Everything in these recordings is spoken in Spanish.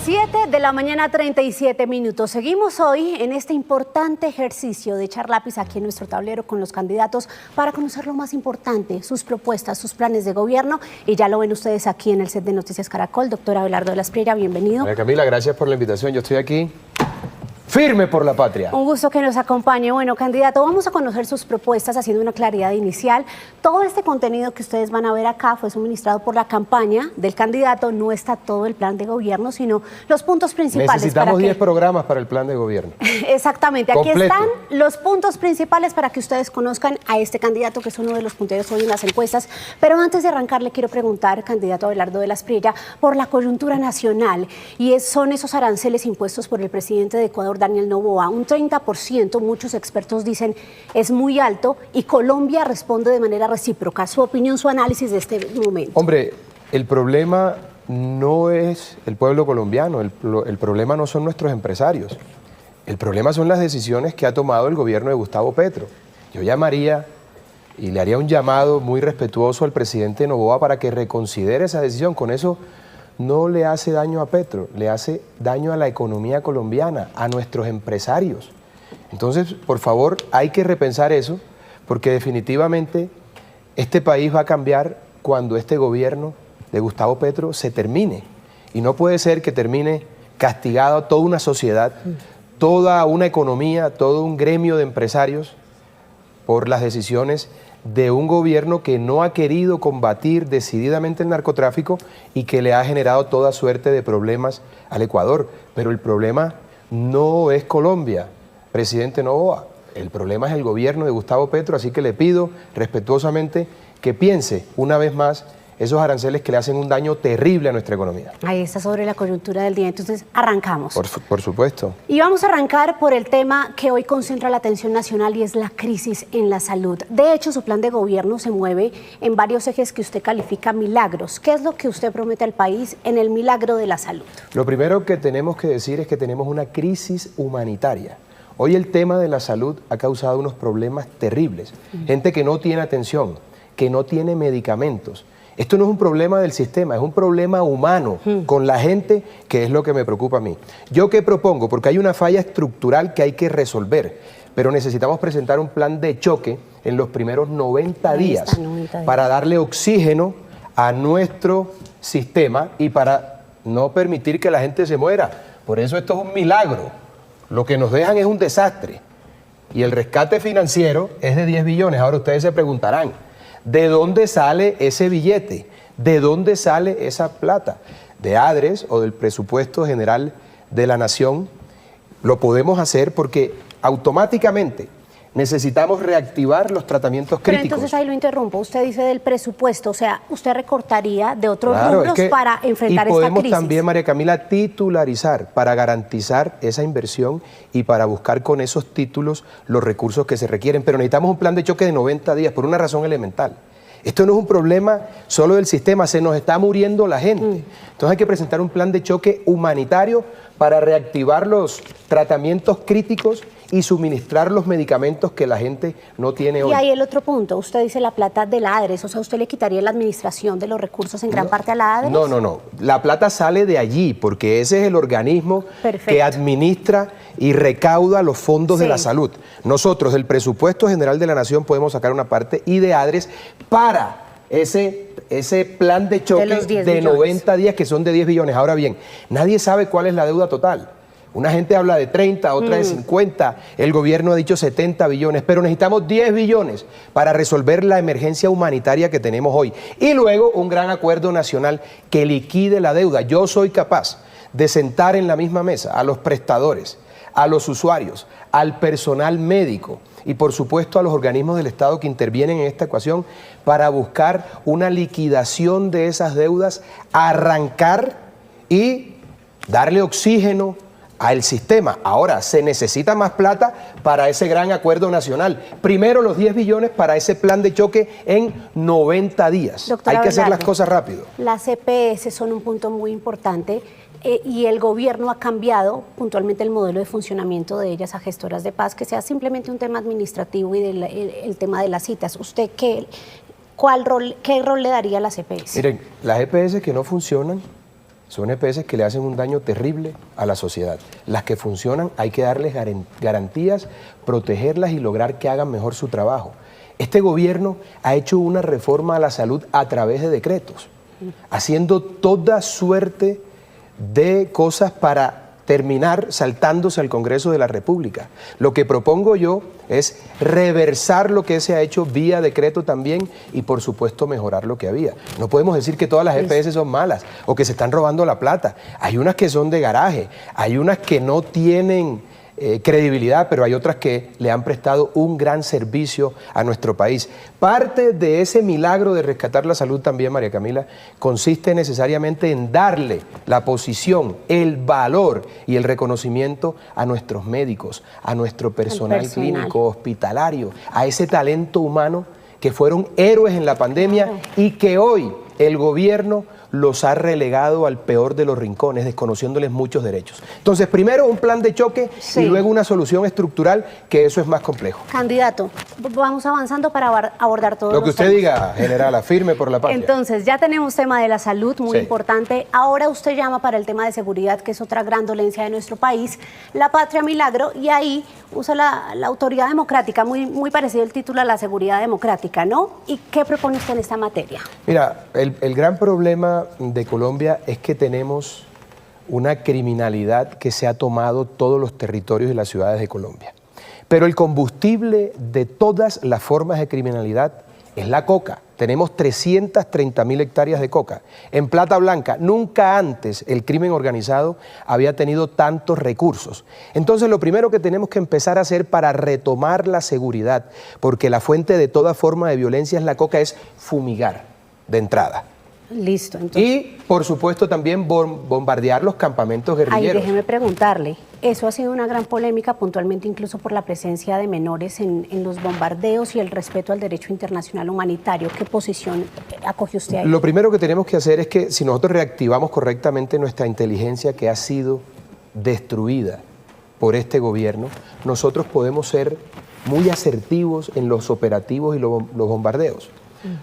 7 de la mañana, 37 minutos. Seguimos hoy en este importante ejercicio de echar lápiz aquí en nuestro tablero con los candidatos para conocer lo más importante, sus propuestas, sus planes de gobierno. Y ya lo ven ustedes aquí en el set de Noticias Caracol. Doctor Abelardo de la Espriella, bienvenido. María Camila, gracias por la invitación. Yo estoy aquí firme por la patria. Un gusto que nos acompañe. Bueno, candidato, vamos a conocer sus propuestas haciendo una claridad inicial. Todo este contenido que ustedes van a ver acá fue suministrado por la campaña del candidato. No está todo el plan de gobierno, sino los puntos principales. Necesitamos 10 programas para el plan de gobierno. Exactamente. Aquí completo. están los puntos principales para que ustedes conozcan a este candidato, que es uno de los punteros hoy en las encuestas. Pero antes de arrancar, le quiero preguntar, candidato Abelardo de la Espriella, por la coyuntura nacional. Y son esos aranceles impuestos por el presidente de Ecuador, Daniel Noboa, un 30%, muchos expertos dicen es muy alto, y Colombia responde de manera recíproca. Su opinión, su análisis de este momento. Hombre, el problema no es el pueblo colombiano, el problema no son nuestros empresarios, el problema son las decisiones que ha tomado el gobierno de Gustavo Petro. Yo llamaría y le haría un llamado muy respetuoso al presidente Noboa para que reconsidere esa decisión. Con eso no le hace daño a Petro, le hace daño a la economía colombiana, a nuestros empresarios. Entonces, por favor, hay que repensar eso, porque definitivamente este país va a cambiar cuando este gobierno de Gustavo Petro se termine. Y no puede ser que termine castigado toda una sociedad, toda una economía, todo un gremio de empresarios por las decisiones de un gobierno que no ha querido combatir decididamente el narcotráfico y que le ha generado toda suerte de problemas al Ecuador. Pero el problema no es Colombia, presidente Noboa, el problema es el gobierno de Gustavo Petro, así que le pido respetuosamente que piense una vez más esos aranceles que le hacen un daño terrible a nuestra economía. Ahí está sobre la coyuntura del día, entonces arrancamos. Por supuesto. Y vamos a arrancar por el tema que hoy concentra la atención nacional, y es la crisis en la salud. De hecho, su plan de gobierno se mueve en varios ejes que usted califica milagros. ¿Qué es lo que usted promete al país en el milagro de la salud? Lo primero que tenemos que decir es que tenemos una crisis humanitaria. Hoy el tema de la salud ha causado unos problemas terribles. Gente que no tiene atención, que no tiene medicamentos. Esto no es un problema del sistema, es un problema humano con la gente, que es lo que me preocupa a mí. ¿Yo qué propongo? Porque hay una falla estructural que hay que resolver, pero necesitamos presentar un plan de choque en los primeros 90 días para darle oxígeno a nuestro sistema y para no permitir que la gente se muera. Por eso esto es un milagro. Lo que nos dejan es un desastre. Y el rescate financiero es de 10 billones. Ahora ustedes se preguntarán, ¿de dónde sale ese billete? ¿De dónde sale esa plata? ¿De ADRES o del presupuesto general de la nación? Lo podemos hacer porque automáticamente necesitamos reactivar los tratamientos críticos. Pero entonces ahí lo interrumpo. Usted dice del presupuesto, o sea, usted recortaría de otros rubros para enfrentar esta crisis. Y podemos también, María Camila, titularizar para garantizar esa inversión y para buscar con esos títulos los recursos que se requieren. Pero necesitamos un plan de choque de 90 días por una razón elemental. Esto no es un problema solo del sistema, se nos está muriendo la gente. Entonces hay que presentar un plan de choque humanitario para reactivar los tratamientos críticos y suministrar los medicamentos que la gente no tiene hoy. Y ahí el otro punto, usted dice la plata de la ADRES, o sea, ¿usted le quitaría la administración de los recursos en gran parte a la ADRES? No. La plata sale de allí, porque ese es el organismo que administra y recauda los fondos de la salud. Nosotros, del presupuesto general de la nación, podemos sacar una parte y de ADRES para ese plan de choque de 90 días, que son de 10 billones. Ahora bien, nadie sabe cuál es la deuda total. Una gente habla de 30, otra de 50, el gobierno ha dicho 70 billones, pero necesitamos 10 billones para resolver la emergencia humanitaria que tenemos hoy. Y luego un gran acuerdo nacional que liquide la deuda. Yo soy capaz de sentar en la misma mesa a los prestadores, a los usuarios, al personal médico y por supuesto a los organismos del Estado que intervienen en esta ecuación para buscar una liquidación de esas deudas, arrancar y darle oxígeno al sistema. Ahora, se necesita más plata para ese gran acuerdo nacional. Primero los 10 billones para ese plan de choque en 90 días. Doctora Hay que hacer Abelardo, las cosas rápido. Las EPS son un punto muy importante y el gobierno ha cambiado puntualmente el modelo de funcionamiento de ellas a gestoras de paz, que sea simplemente un tema administrativo y el tema de las citas. ¿Usted qué rol le daría a las EPS? Miren, las EPS que no funcionan son EPS que le hacen un daño terrible a la sociedad. Las que funcionan hay que darles garantías, protegerlas y lograr que hagan mejor su trabajo. Este gobierno ha hecho una reforma a la salud a través de decretos, haciendo toda suerte de cosas para terminar saltándose al Congreso de la República. Lo que propongo yo es reversar lo que se ha hecho vía decreto también y por supuesto mejorar lo que había. No podemos decir que todas las EPS son malas o que se están robando la plata. Hay unas que son de garaje, hay unas que no tienen credibilidad, pero hay otras que le han prestado un gran servicio a nuestro país. Parte de ese milagro de rescatar la salud también, María Camila, consiste necesariamente en darle la posición, el valor y el reconocimiento a nuestros médicos, a nuestro personal clínico, hospitalario, a ese talento humano que fueron héroes en la pandemia y que hoy el gobierno los ha relegado al peor de los rincones, desconociéndoles muchos derechos. Entonces, primero un plan de choque y luego una solución estructural, que eso es más complejo. Candidato, vamos avanzando para abordar todo lo que usted diga, generala, firme por la patria. Entonces, ya tenemos tema de la salud, muy importante. Ahora usted llama para el tema de seguridad, que es otra gran dolencia de nuestro país, la patria milagro, y ahí usa la autoridad democrática, muy parecido el título a la seguridad democrática, ¿no? ¿Y qué propone usted en esta materia? Mira, el gran problema de Colombia es que tenemos una criminalidad que se ha tomado todos los territorios y las ciudades de Colombia. Pero el combustible de todas las formas de criminalidad es la coca. Tenemos 330.000 hectáreas de coca. En Plata Blanca, nunca antes el crimen organizado había tenido tantos recursos. Entonces, lo primero que tenemos que empezar a hacer para retomar la seguridad, porque la fuente de toda forma de violencia es la coca, es fumigar de entrada. Listo. Entonces, y, por supuesto, también bombardear los campamentos guerrilleros. Ahí déjeme preguntarle, eso ha sido una gran polémica, puntualmente incluso por la presencia de menores en los bombardeos y el respeto al derecho internacional humanitario. ¿Qué posición acoge usted ahí? Lo primero que tenemos que hacer es que si nosotros reactivamos correctamente nuestra inteligencia que ha sido destruida por este gobierno, nosotros podemos ser muy asertivos en los operativos y los bombardeos.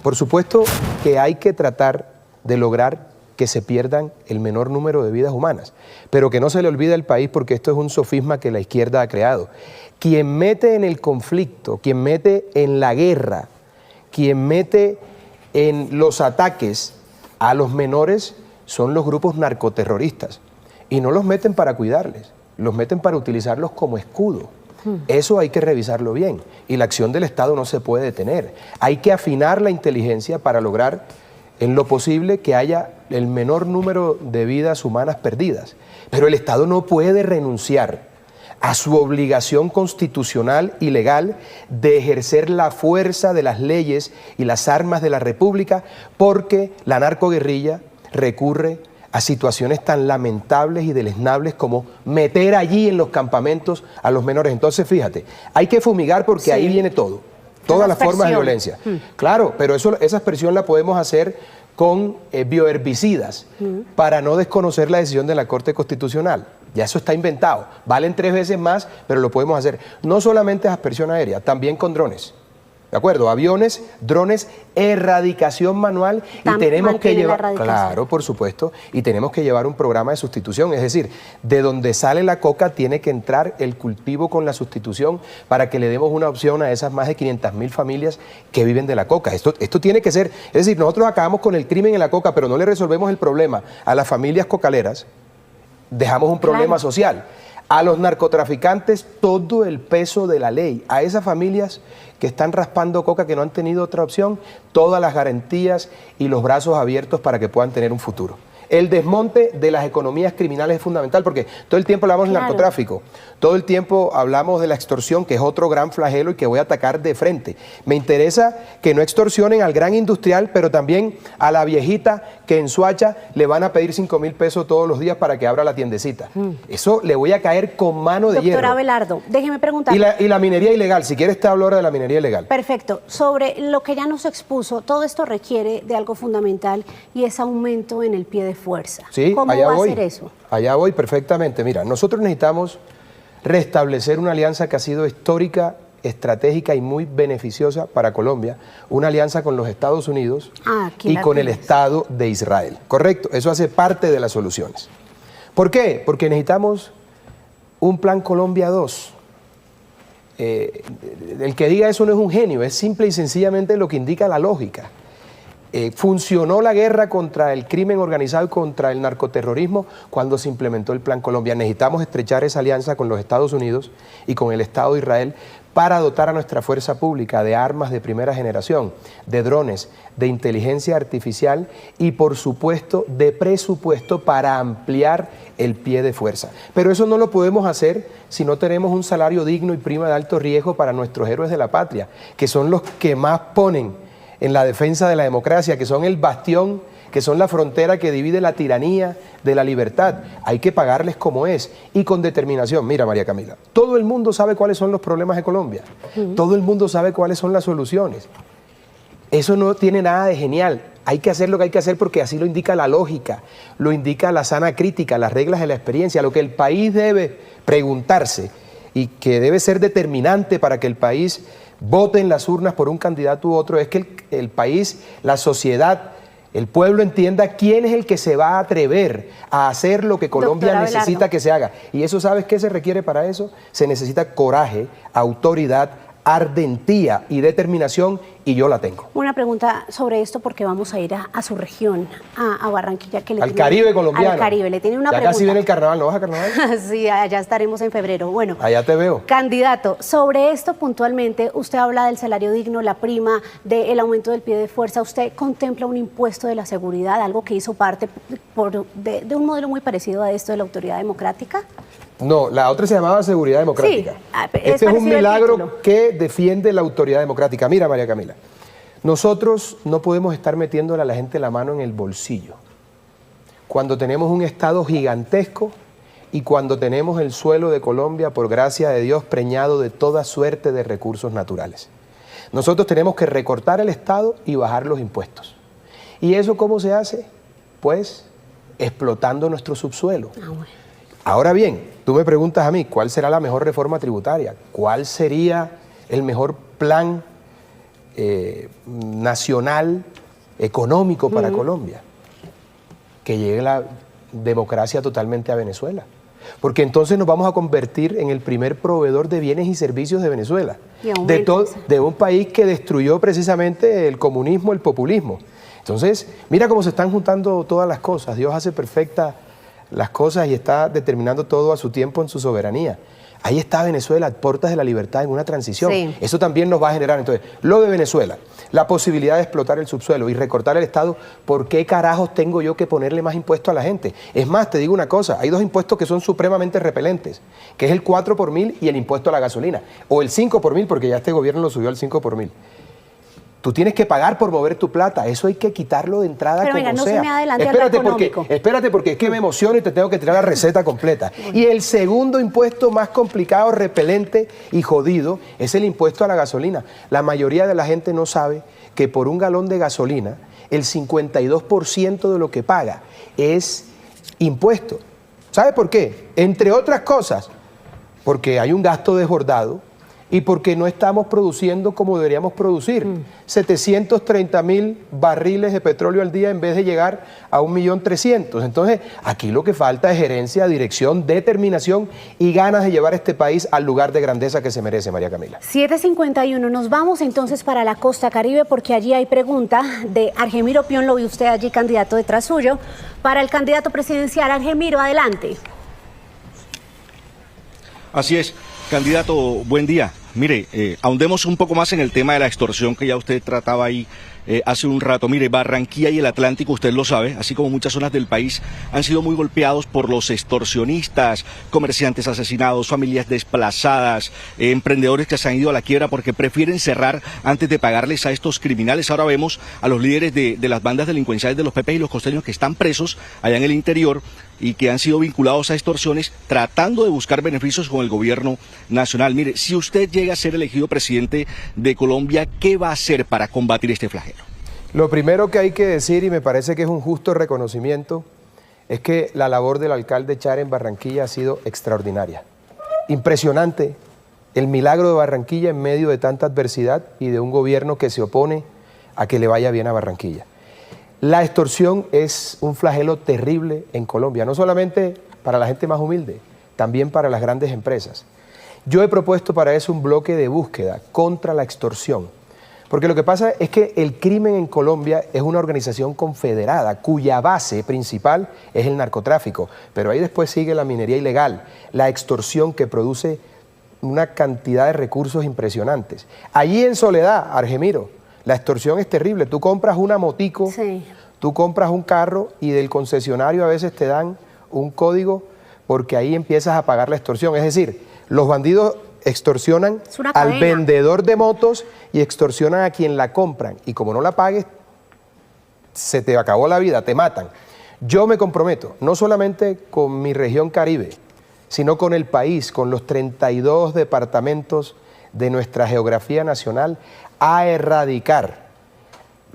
Por supuesto que hay que tratar de lograr que se pierdan el menor número de vidas humanas, pero que no se le olvide al país, porque esto es un sofisma que la izquierda ha creado. Quien mete en el conflicto, quien mete en la guerra, quien mete en los ataques a los menores son los grupos narcoterroristas, y no los meten para cuidarles, los meten para utilizarlos como escudo. Eso hay que revisarlo bien, y la acción del Estado no se puede detener. Hay que afinar la inteligencia para lograr en lo posible que haya el menor número de vidas humanas perdidas. Pero el Estado no puede renunciar a su obligación constitucional y legal de ejercer la fuerza de las leyes y las armas de la República, porque la narcoguerrilla recurre a situaciones tan lamentables y deleznables como meter allí en los campamentos a los menores. Entonces, fíjate, hay que fumigar porque ahí viene todo, todas las formas de violencia. Claro, pero esa aspersión la podemos hacer con bioherbicidas para no desconocer la decisión de la Corte Constitucional. Ya eso está inventado. Valen 3 veces más, pero lo podemos hacer. No solamente es aspersión aérea, también con drones. ¿De acuerdo? Aviones, drones, erradicación manual, y tenemos que llevar, claro, por supuesto, y tenemos que llevar un programa de sustitución, es decir, de donde sale la coca tiene que entrar el cultivo con la sustitución para que le demos una opción a esas más de 500.000 familias que viven de la coca. Esto tiene que ser, es decir, nosotros acabamos con el crimen en la coca, pero no le resolvemos el problema a las familias cocaleras, dejamos un problema social. A los narcotraficantes todo el peso de la ley, a esas familias que están raspando coca, que no han tenido otra opción, todas las garantías y los brazos abiertos para que puedan tener un futuro. El desmonte de las economías criminales es fundamental, porque todo el tiempo hablamos del narcotráfico, todo el tiempo hablamos de la extorsión, que es otro gran flagelo y que voy a atacar de frente. Me interesa que no extorsionen al gran industrial, pero también a la viejita que en Suacha le van a pedir 5.000 pesos todos los días para que abra la tiendecita. Eso le voy a caer con mano de hierro. Doctor Abelardo, déjeme preguntar. Y la minería ilegal, si quieres te hablo ahora de la minería ilegal. Perfecto. Sobre lo que ya nos expuso, todo esto requiere de algo fundamental, y es aumento en el pie de fuerza. Sí, ¿Cómo allá va voy, a ser eso? Allá voy perfectamente. Mira, nosotros necesitamos restablecer una alianza que ha sido histórica estratégica y muy beneficiosa para Colombia, una alianza con los Estados Unidos y con el Estado de Israel. ¿Correcto? Eso hace parte de las soluciones. ¿Por qué? Porque necesitamos un Plan Colombia 2. El que diga eso no es un genio, es simple y sencillamente lo que indica la lógica. Funcionó la guerra contra el crimen organizado y contra el narcoterrorismo cuando se implementó el Plan Colombia. Necesitamos estrechar esa alianza con los Estados Unidos y con el Estado de Israel para dotar a nuestra fuerza pública de armas de primera generación, de drones, de inteligencia artificial y, por supuesto, de presupuesto para ampliar el pie de fuerza. Pero eso no lo podemos hacer si no tenemos un salario digno y prima de alto riesgo para nuestros héroes de la patria, que son los que más ponen en la defensa de la democracia, que son el bastión, que son la frontera que divide la tiranía de la libertad. Hay que pagarles como es y con determinación. Mira, María Camila, todo el mundo sabe cuáles son los problemas de Colombia. Todo el mundo sabe cuáles son las soluciones. Eso no tiene nada de genial. Hay que hacer lo que hay que hacer porque así lo indica la lógica, lo indica la sana crítica, las reglas de la experiencia, lo que el país debe preguntarse y que debe ser determinante para que el país vote en las urnas por un candidato u otro, es que el país, la sociedad, el pueblo entienda quién es el que se va a atrever a hacer lo que Colombia necesita que se haga. Y eso, ¿sabes qué se requiere para eso? Se necesita coraje, autoridad, ardentía y determinación, y yo la tengo. Una pregunta sobre esto porque vamos a ir a su región, a Barranquilla. Que le al Caribe colombiano. Al Caribe, le tiene una ya pregunta. Casi viene el carnaval, ¿no vas a carnaval? Sí, allá estaremos en febrero. Bueno, allá te veo. Candidato, sobre esto puntualmente, usted habla del salario digno, la prima, del aumento del pie de fuerza. ¿Usted contempla un impuesto de la seguridad, algo que hizo parte de un modelo muy parecido a esto de la autoridad democrática? No, la otra se llamaba seguridad democrática. Sí, este es un milagro que defiende la autoridad democrática. Mira, María Camila, nosotros no podemos estar metiéndole a la gente la mano en el bolsillo cuando tenemos un Estado gigantesco y cuando tenemos el suelo de Colombia, por gracia de Dios, preñado de toda suerte de recursos naturales. Nosotros tenemos que recortar el Estado y bajar los impuestos. ¿Y eso cómo se hace? Pues explotando nuestro subsuelo. Bueno. Ahora bien, tú me preguntas a mí, ¿cuál será la mejor reforma tributaria? ¿Cuál sería el mejor plan nacional, económico para Colombia? Que llegue la democracia totalmente a Venezuela. Porque entonces nos vamos a convertir en el primer proveedor de bienes y servicios de Venezuela. De un país que destruyó precisamente el comunismo, el populismo. Entonces, mira cómo se están juntando todas las cosas. Dios hace perfecta las cosas y está determinando todo a su tiempo en su soberanía. Ahí está Venezuela, a puertas de la libertad en una transición. Sí. Eso también nos va a generar, entonces, lo de Venezuela, la posibilidad de explotar el subsuelo y recortar el Estado. ¿Por qué carajos tengo yo que ponerle más impuestos a la gente? Es más, te digo una cosa, hay dos impuestos que son supremamente repelentes, que es el 4 por mil y el impuesto a la gasolina, o el 5 por mil, porque ya este gobierno lo subió al 5 por mil. Tú tienes que pagar por mover tu plata, eso hay que quitarlo de entrada. Pero como venga, no sea. Se me adelante espérate porque es que me emociono y te tengo que tirar la receta completa. Y el segundo impuesto más complicado, repelente y jodido es el impuesto a la gasolina. La mayoría de la gente no sabe que por un galón de gasolina el 52% de lo que paga es impuesto. ¿Sabe por qué? Entre otras cosas, porque hay un gasto desbordado y porque no estamos produciendo como deberíamos producir. 730.000 barriles de petróleo al día en vez de llegar a 1.300.000. Entonces, aquí lo que falta es gerencia, dirección, determinación y ganas de llevar este país al lugar de grandeza que se merece, María Camila. 7:51, nos vamos entonces para la costa Caribe porque allí hay pregunta de Argemiro Pion, lo ve usted allí, candidato detrás suyo, para el candidato presidencial. Argemiro, adelante. Así es, candidato, buen día. Mire, ahondemos un poco más en el tema de la extorsión que ya usted trataba ahí hace un rato. Mire, Barranquilla y el Atlántico, usted lo sabe, así como muchas zonas del país, han sido muy golpeados por los extorsionistas, comerciantes asesinados, familias desplazadas, emprendedores que se han ido a la quiebra porque prefieren cerrar antes de pagarles a estos criminales. Ahora vemos a los líderes de las bandas delincuenciales de los Pepes y los Costeños que están presos allá en el interior y que han sido vinculados a extorsiones tratando de buscar beneficios con el gobierno nacional. Mire, si usted llega a ser elegido presidente de Colombia, ¿qué va a hacer para combatir este flagelo? Lo primero que hay que decir, y me parece que es un justo reconocimiento, es que la labor del alcalde Char en Barranquilla ha sido extraordinaria. Impresionante el milagro de Barranquilla en medio de tanta adversidad y de un gobierno que se opone a que le vaya bien a Barranquilla. La extorsión es un flagelo terrible en Colombia, no solamente para la gente más humilde, también para las grandes empresas. Yo he propuesto para eso un bloque de búsqueda contra la extorsión, porque lo que pasa es que el crimen en Colombia es una organización confederada cuya base principal es el narcotráfico, pero ahí después sigue la minería ilegal, la extorsión que produce una cantidad de recursos impresionantes. Allí en Soledad, Argemiro, la extorsión es terrible. Tú compras una motico, sí, tú compras un carro y del concesionario a veces te dan un código porque ahí empiezas a pagar la extorsión. Es decir, los bandidos extorsionan al vendedor de motos y extorsionan a quien la compran. Y como no la pagues, se te acabó la vida, te matan. Yo me comprometo, no solamente con mi región Caribe, sino con el país, con los 32 departamentos de nuestra geografía nacional, a erradicar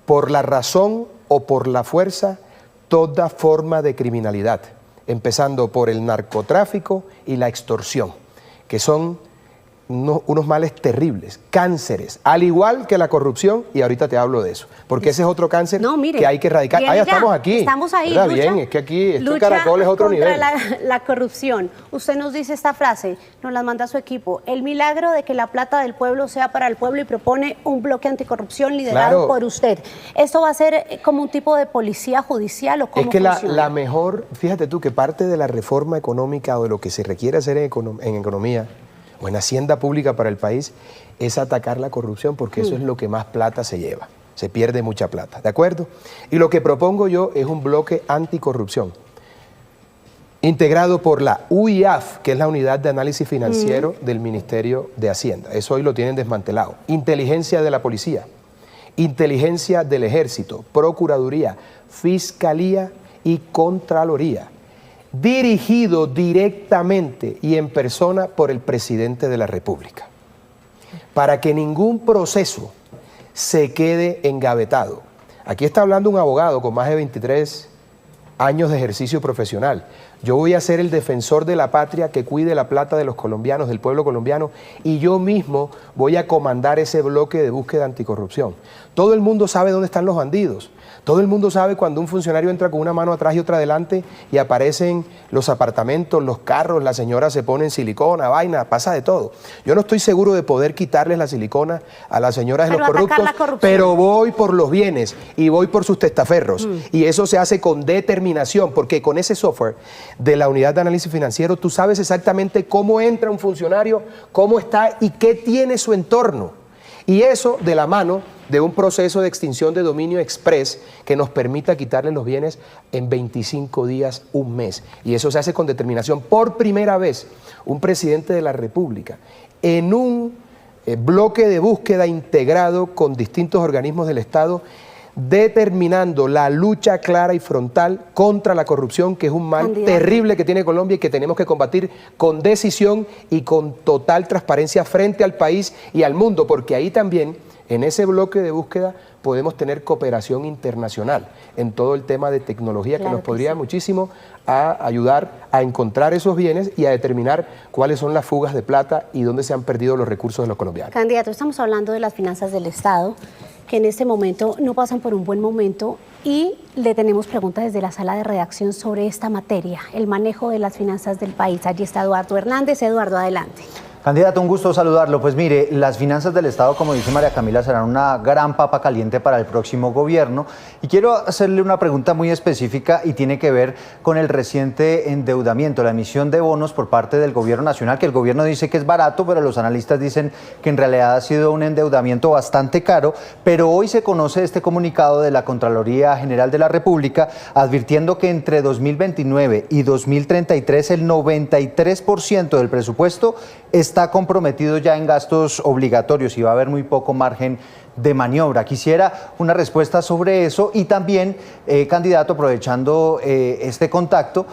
por la razón o por la fuerza toda forma de criminalidad, empezando por el narcotráfico y la extorsión, que son unos males terribles, cánceres, al igual que la corrupción, y ahorita te hablo de eso, porque ese es otro cáncer que hay que erradicar. Ah, ya estamos aquí. Estamos ahí. Lucha, bien, es que aquí este caracol es otro nivel. La corrupción. Usted nos dice esta frase, nos la manda su equipo, el milagro de que la plata del pueblo sea para el pueblo, y propone un bloque anticorrupción liderado por usted. ¿Esto va a ser como un tipo de policía judicial o cómo funciona? La mejor, fíjate tú, que parte de la reforma económica o de lo que se requiere hacer en economía o en hacienda pública para el país es atacar la corrupción, porque eso es lo que más plata se lleva, se pierde mucha plata, ¿de acuerdo? Y lo que propongo yo es un bloque anticorrupción, integrado por la UIAF, que es la Unidad de Análisis Financiero del Ministerio de Hacienda, eso hoy lo tienen desmantelado, inteligencia de la policía, inteligencia del ejército, procuraduría, fiscalía y contraloría, dirigido directamente y en persona por el presidente de la República, para que ningún proceso se quede engavetado. Aquí está hablando un abogado con más de 23 años de ejercicio profesional. Yo voy a ser el defensor de la patria que cuide la plata de los colombianos, del pueblo colombiano, y yo mismo voy a comandar ese bloque de búsqueda anticorrupción. Todo el mundo sabe dónde están los bandidos. Todo el mundo sabe cuando un funcionario entra con una mano atrás y otra adelante y aparecen los apartamentos, los carros, la señora se pone en silicona, vaina, pasa de todo. Yo no estoy seguro de poder quitarles la silicona a las señoras de los corruptos, pero voy por los bienes y voy por sus testaferros. Y eso se hace con determinación, porque con ese software de la Unidad de Análisis Financiero tú sabes exactamente cómo entra un funcionario, cómo está y qué tiene su entorno. Y eso de la mano de un proceso de extinción de dominio express que nos permita quitarle los bienes en 25 días, un mes. Y eso se hace con determinación. Por primera vez, un presidente de la República, en un bloque de búsqueda integrado con distintos organismos del Estado, determinando la lucha clara y frontal contra la corrupción, que es un mal terrible que tiene Colombia y que tenemos que combatir con decisión y con total transparencia frente al país y al mundo, porque ahí también, en ese bloque de búsqueda, podemos tener cooperación internacional en todo el tema de tecnología, que nos podría muchísimo a ayudar a encontrar esos bienes y a determinar cuáles son las fugas de plata y dónde se han perdido los recursos de los colombianos. Candidato, estamos hablando de las finanzas del Estado, que en este momento no pasan por un buen momento, y le tenemos preguntas desde la sala de redacción sobre esta materia, el manejo de las finanzas del país. Allí está Eduardo Hernández. Eduardo, adelante. Candidato, un gusto saludarlo. Pues mire, las finanzas del Estado, como dice María Camila, serán una gran papa caliente para el próximo gobierno. Y quiero hacerle una pregunta muy específica y tiene que ver con el reciente endeudamiento, la emisión de bonos por parte del gobierno nacional, que el gobierno dice que es barato, pero los analistas dicen que en realidad ha sido un endeudamiento bastante caro. Pero hoy se conoce este comunicado de la Contraloría General de la República advirtiendo que entre 2029 y 2033 el 93% del presupuesto está comprometido ya en gastos obligatorios y va a haber muy poco margen de maniobra. Quisiera una respuesta sobre eso y también, candidato, aprovechando este contacto,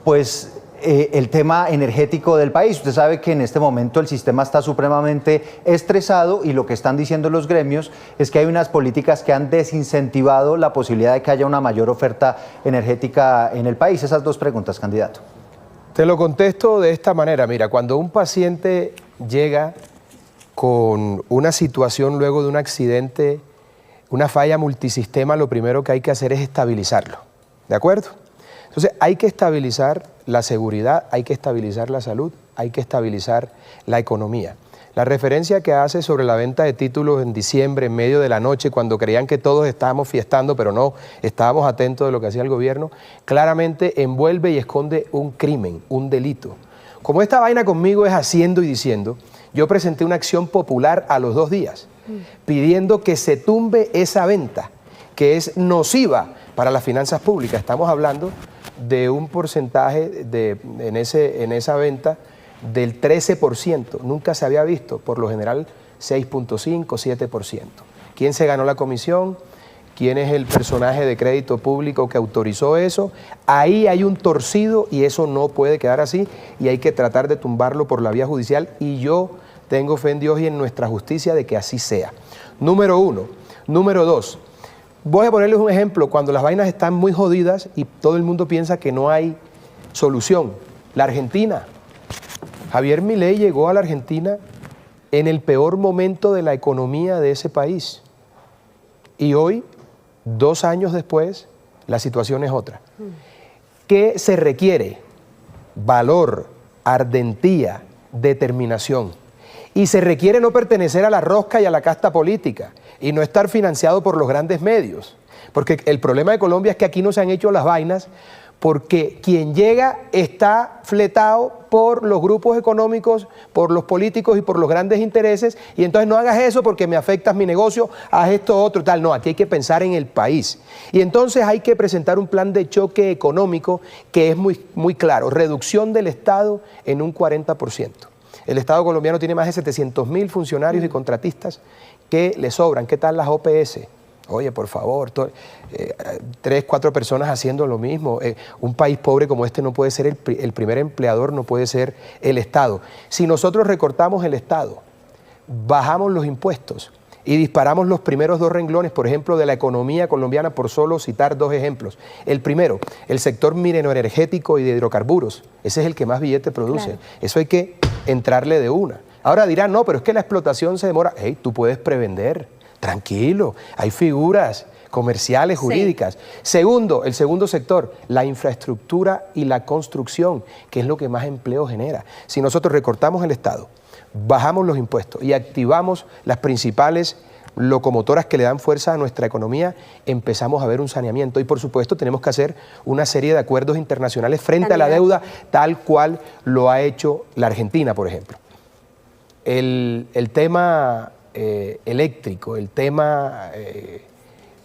pues el tema energético del país. Usted sabe que en este momento el sistema está supremamente estresado y lo que están diciendo los gremios es que hay unas políticas que han desincentivado la posibilidad de que haya una mayor oferta energética en el país. Esas dos preguntas, candidato. Te lo contesto de esta manera. Mira, cuando un paciente llega con una situación luego de un accidente, una falla multisistema, lo primero que hay que hacer es estabilizarlo, ¿de acuerdo? Entonces hay que estabilizar la seguridad, hay que estabilizar la salud, hay que estabilizar la economía. La referencia que hace sobre la venta de títulos en diciembre, en medio de la noche, cuando creían que todos estábamos fiestando, pero no, estábamos atentos de lo que hacía el gobierno, claramente envuelve y esconde un crimen, un delito. Como esta vaina conmigo es haciendo y diciendo, yo presenté una acción popular a los 2 días, pidiendo que se tumbe esa venta, que es nociva para las finanzas públicas. Estamos hablando de un porcentaje en esa venta del 13%, nunca se había visto, por lo general 6.5, 7%. ¿Quién se ganó la comisión? ¿Quién es el personaje de crédito público que autorizó eso? Ahí hay un torcido y eso no puede quedar así y hay que tratar de tumbarlo por la vía judicial y yo tengo fe en Dios y en nuestra justicia de que así sea. Número 1. Número 2. Voy a ponerles un ejemplo, cuando las vainas están muy jodidas y todo el mundo piensa que no hay solución. La Argentina. Javier Milei llegó a la Argentina en el peor momento de la economía de ese país. Y hoy, 2 años después, la situación es otra. ¿Qué se requiere? Valor, ardentía, determinación. Y se requiere no pertenecer a la rosca y a la casta política y no estar financiado por los grandes medios. Porque el problema de Colombia es que aquí no se han hecho las vainas porque quien llega está fletado por los grupos económicos, por los políticos y por los grandes intereses, y entonces no hagas eso porque me afectas mi negocio, haz esto, otro, tal. No, aquí hay que pensar en el país. Y entonces hay que presentar un plan de choque económico que es muy claro, reducción del Estado en un 40%. El Estado colombiano tiene más de 700.000 funcionarios y contratistas que le sobran. ¿Qué tal las OPS? Oye, por favor, 3, 4 personas haciendo lo mismo. Un país pobre como este no puede ser el primer empleador, no puede ser el Estado. Si nosotros recortamos el Estado, bajamos los impuestos y disparamos los primeros 2 renglones, por ejemplo, de la economía colombiana, por solo citar 2 ejemplos. El primero, el sector minero-energético y de hidrocarburos. Ese es el que más billete produce. Claro. Eso hay que entrarle de una. Ahora dirán, no, pero es que la explotación se demora. Hey, tú puedes prevender. Tranquilo, hay figuras comerciales, jurídicas. Sí. Segundo, el segundo sector, la infraestructura y la construcción, que es lo que más empleo genera. Si nosotros recortamos el Estado, bajamos los impuestos y activamos las principales locomotoras que le dan fuerza a nuestra economía, empezamos a ver un saneamiento y por supuesto tenemos que hacer una serie de acuerdos internacionales frente a la deuda, tal cual lo ha hecho la Argentina, por ejemplo. El tema eléctrico, el tema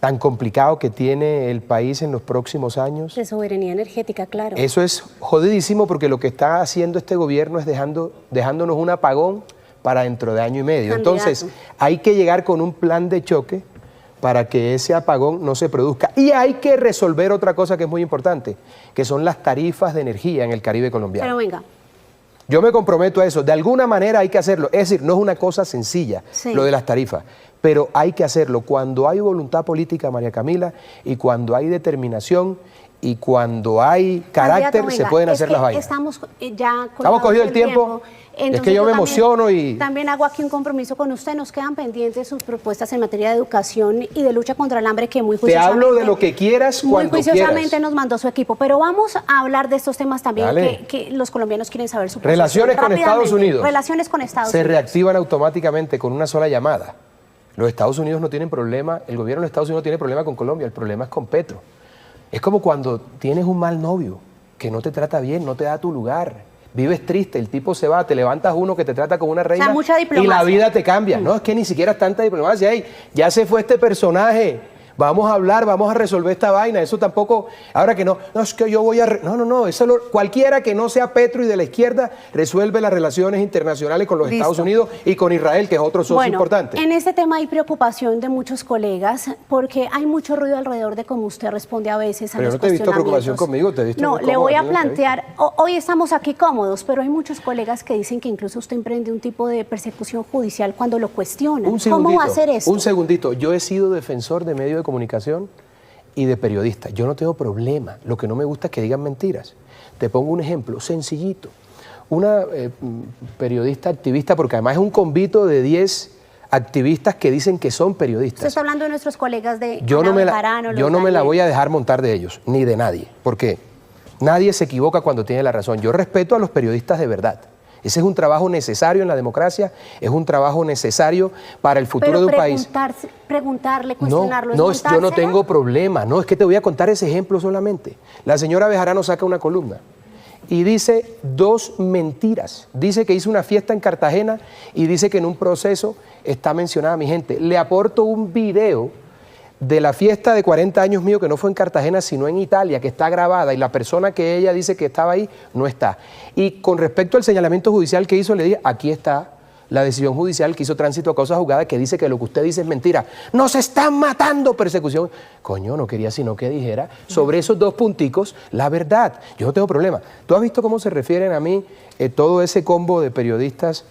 tan complicado que tiene el país en los próximos años. De soberanía energética, claro. Eso es jodidísimo porque lo que está haciendo este gobierno es dejándonos un apagón para dentro de 1 año y medio. Entonces, hay que llegar con un plan de choque para que ese apagón no se produzca. Y hay que resolver otra cosa que es muy importante, que son las tarifas de energía en el Caribe colombiano. Pero venga. Yo me comprometo a eso, de alguna manera hay que hacerlo, es decir, no es una cosa sencilla lo de las tarifas, pero hay que hacerlo cuando hay voluntad política, María Camila, y cuando hay determinación y cuando hay carácter, se pueden hacer las vainas. Estamos ya cogido el tiempo. Es que yo me emociono y... También hago aquí un compromiso con usted. Nos quedan pendientes sus propuestas en materia de educación y de lucha contra el hambre que muy juiciosamente... Te hablo de lo que quieras cuando quieras. Muy juiciosamente nos mandó su equipo. Pero vamos a hablar de estos temas también que los colombianos quieren saber su posición. Relaciones con Estados Unidos. Relaciones con Estados Unidos. Se reactivan automáticamente con una sola llamada. Los Estados Unidos no tienen problema, el gobierno de Estados Unidos no tiene problema con Colombia, el problema es con Petro. Es como cuando tienes un mal novio que no te trata bien, no te da tu lugar. Vives triste, el tipo se va, te levantas uno que te trata como una reina, o sea, mucha diplomacia. Y la vida te cambia. No, es que ni siquiera es tanta diplomacia. Hey, ya se fue este personaje, vamos a hablar, vamos a resolver esta vaina. Eso tampoco, ahora que no es que yo voy a... No, eso cualquiera que no sea Petro y de la izquierda resuelve las relaciones internacionales con los Estados Unidos y con Israel, que es otro socio importante. En este tema hay preocupación de muchos colegas porque hay mucho ruido alrededor de cómo usted responde a veces a los cuestionamientos. Pero no te he visto preocupación conmigo, te he visto No, le voy a plantear, hoy estamos aquí cómodos, pero hay muchos colegas que dicen que incluso usted emprende un tipo de persecución judicial cuando lo cuestionan. ¿Cómo va a hacer eso? Un segundito, yo he sido defensor de medios de comunicación y de periodistas. Yo no tengo problema. Lo que no me gusta es que digan mentiras. Te pongo un ejemplo sencillito. una periodista activista, porque además es un convito de 10 activistas que dicen que son periodistas. Usted está hablando de nuestros colegas de Yo no me la voy a dejar montar de ellos, ni de nadie, porque nadie se equivoca cuando tiene la razón. Yo respeto a los periodistas de verdad. Ese es un trabajo necesario en la democracia, es un trabajo necesario para el futuro de un país. Preguntarle, cuestionarlo, no, yo no tengo problema, no, es que te voy a contar ese ejemplo solamente. La señora Bejarano saca una columna y dice 2 mentiras. Dice que hizo una fiesta en Cartagena y dice que en un proceso está mencionada mi gente. Le aporto un video de la fiesta de 40 años mío que no fue en Cartagena sino en Italia, que está grabada y la persona que ella dice que estaba ahí no está. Y con respecto al señalamiento judicial que hizo, le dije, aquí está la decisión judicial que hizo tránsito a causa juzgada que dice que lo que usted dice es mentira. ¡Nos están matando! Persecución. Coño, no quería sino que dijera sobre esos 2 punticos la verdad. Yo no tengo problema. ¿Tú has visto cómo se refieren a mí todo ese combo de periodistas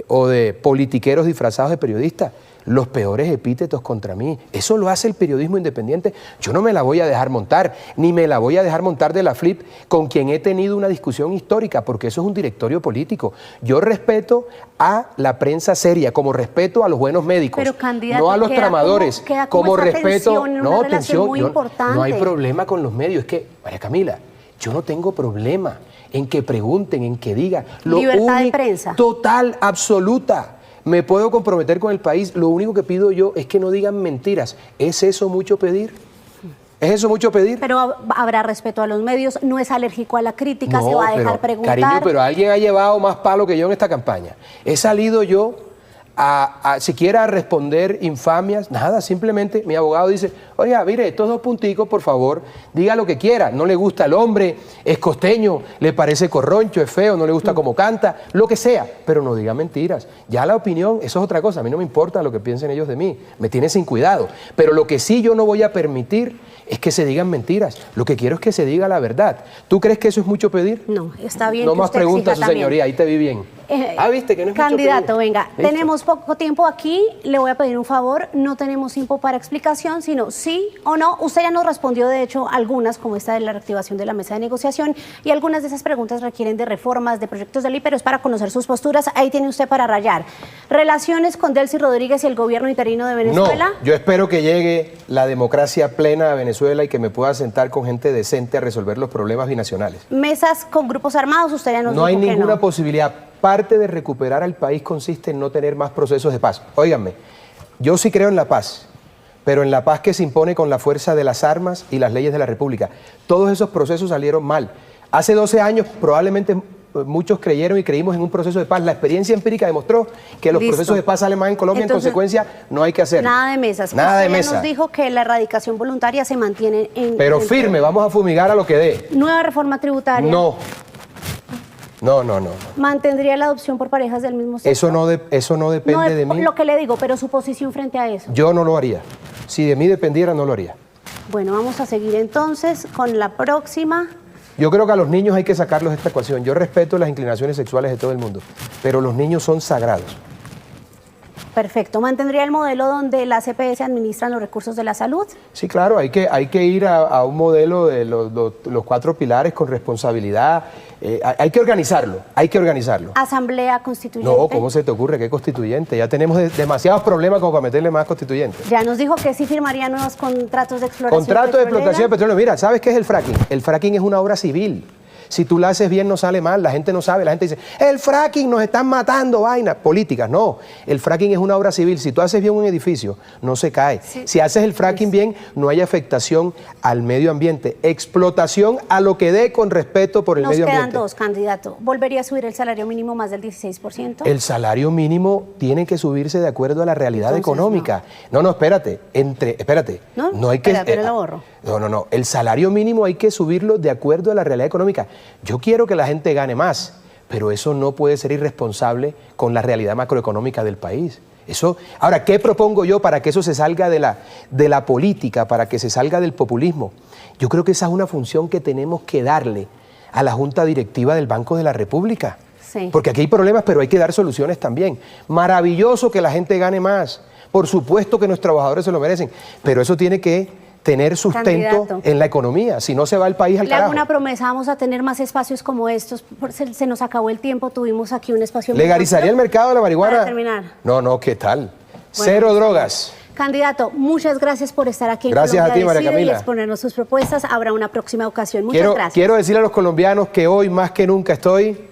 o de politiqueros disfrazados de periodistas? Los peores epítetos contra mí. Eso lo hace el periodismo independiente. Yo no me la voy a dejar montar, ni me la voy a dejar montar de la FLIP con quien he tenido una discusión histórica, porque eso es un directorio político. Yo respeto a la prensa seria, como respeto a los buenos médicos, pero, candidato, no a los tramadores, como respeto. No, tensión, no hay problema con los medios. Es que, María Camila, yo no tengo problema en que pregunten, en que digan. Libertad de prensa. Total, absoluta. Me puedo comprometer con el país, lo único que pido yo es que no digan mentiras. ¿Es eso mucho pedir? ¿Es eso mucho pedir? Pero habrá respeto a los medios, no es alérgico a la crítica, no, se va a dejar preguntar. Cariño, pero alguien ha llevado más palo que yo en esta campaña. He salido yo siquiera a responder infamias, nada, simplemente mi abogado dice, oiga, mire, estos 2 punticos, por favor, diga lo que quiera, no le gusta el hombre, es costeño, le parece corroncho, es feo, no le gusta cómo canta, lo que sea, pero no diga mentiras. Ya la opinión, eso es otra cosa, a mí no me importa lo que piensen ellos de mí, me tiene sin cuidado, pero lo que sí yo no voy a permitir es que se digan mentiras, lo que quiero es que se diga la verdad. ¿Tú crees que eso es mucho pedir? No, está bien. No más preguntas, su señoría, ahí te vi bien. ¿Viste que no es candidato, mucho pedir? venga, ¿Listo? Tenemos poco tiempo aquí, le voy a pedir un favor, no tenemos tiempo para explicación, sino sí o no. Usted ya nos respondió, de hecho, algunas, como esta de la reactivación de la mesa de negociación, y algunas de esas preguntas requieren de reformas, de proyectos de ley, pero es para conocer sus posturas, ahí tiene usted para rayar. ¿Relaciones con Delcy Rodríguez y el gobierno interino de Venezuela? No, yo espero que llegue la democracia plena a Venezuela y que me pueda sentar con gente decente a resolver los problemas binacionales. ¿Mesas con grupos armados? Usted ya nos dijo No hay que ninguna no. posibilidad. Parte de recuperar al país consiste en no tener más procesos de paz. Óiganme, yo sí creo en la paz, pero en la paz que se impone con la fuerza de las armas y las leyes de la República. Todos esos procesos salieron mal. Hace 12 años probablemente muchos creyeron y creímos en un proceso de paz. La experiencia empírica demostró que los procesos de paz salen mal en Colombia. Entonces, en consecuencia, no hay que hacer. Nada de mesas. Nada de Usted ya mesa. nos dijo que la erradicación voluntaria se mantiene en... Pero firme, vamos a fumigar a lo que dé. Nueva reforma tributaria. No. No. ¿Mantendría la adopción por parejas del mismo sexo? Eso no depende de mí. Lo que le digo, pero su posición frente a eso. Yo no lo haría. Si de mí dependiera, no lo haría. Bueno, vamos a seguir entonces con la próxima. Yo creo que a los niños hay que sacarlos de esta ecuación. Yo respeto las inclinaciones sexuales de todo el mundo, pero los niños son sagrados. Perfecto. ¿Mantendría el modelo donde las EPS administran los recursos de la salud? Sí, claro, hay que ir a un modelo de los 4 pilares con responsabilidad. Hay que organizarlo, ¿Asamblea constituyente? No, ¿cómo se te ocurre? ¿Qué constituyente? Ya tenemos demasiados problemas como para meterle más constituyentes. Ya nos dijo que sí firmaría nuevos contratos de exploración Contrato de petrolera. explotación de petróleo. Mira, ¿sabes qué es el fracking? El fracking es una obra civil. Si tú la haces bien no sale mal, la gente no sabe, la gente dice, el fracking nos están matando, vainas políticas. No, el fracking es una obra civil. Si tú haces bien un edificio, no se cae. Sí. Si haces el fracking bien, no hay afectación al medio ambiente. Explotación a lo que dé con respeto por el medio ambiente. Nos quedan 2, candidato. ¿Volvería a subir el salario mínimo más del 16%? El salario mínimo tiene que subirse de acuerdo a la realidad económica. No, espérate. No hay que... Pero lo borro. No. El salario mínimo hay que subirlo de acuerdo a la realidad económica. Yo quiero que la gente gane más, pero eso no puede ser irresponsable con la realidad macroeconómica del país. Ahora, ¿qué propongo yo para que eso se salga de la política, para que se salga del populismo? Yo creo que esa es una función que tenemos que darle a la Junta Directiva del Banco de la República. Sí. Porque aquí hay problemas, pero hay que dar soluciones también. Maravilloso que la gente gane más. Por supuesto que nuestros trabajadores se lo merecen, pero eso tiene que tener sustento Candidato. en la economía, si no se va el país al Le hago carajo. una promesa, vamos a tener más espacios como estos. Se nos acabó el tiempo, tuvimos aquí un espacio muy ¿Legalizaría el amplio. mercado de la marihuana? Para terminar. No, ¿qué tal? Cero drogas. Candidato, muchas gracias por estar aquí en Gracias a ti, Colombia María Decide, y Camila. exponernos sus propuestas. Habrá una próxima ocasión. Muchas gracias. Quiero decirle a los colombianos que hoy más que nunca estoy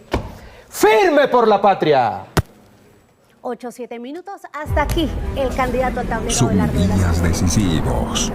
firme por la patria. 8 o 7 minutos. Hasta aquí el candidato al tablero Son Abelardo de las días decisivos.